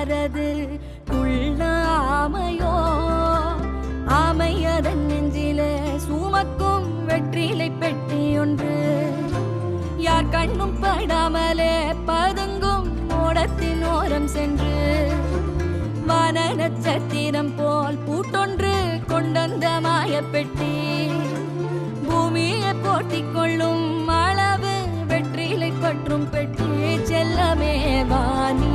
யாரது குள்ள ஆமையோ ஆமையதன் நெஞ்சிலே சுமக்கும் வெற்றிலை பெட்டி ஒன்று யார் கண்ணும் படாமலே பதுங்கும் ஓடத்தின் ஓரம் சென்று வான நட்சத்திரம் போல் பூட்டொன்று கொண்டந்த மாயப்பெட்டி பூமியை போட்டிக் கொள்ளும் அளவு வெற்றிலை பற்றும் பெட்டி செல்லமே வாணி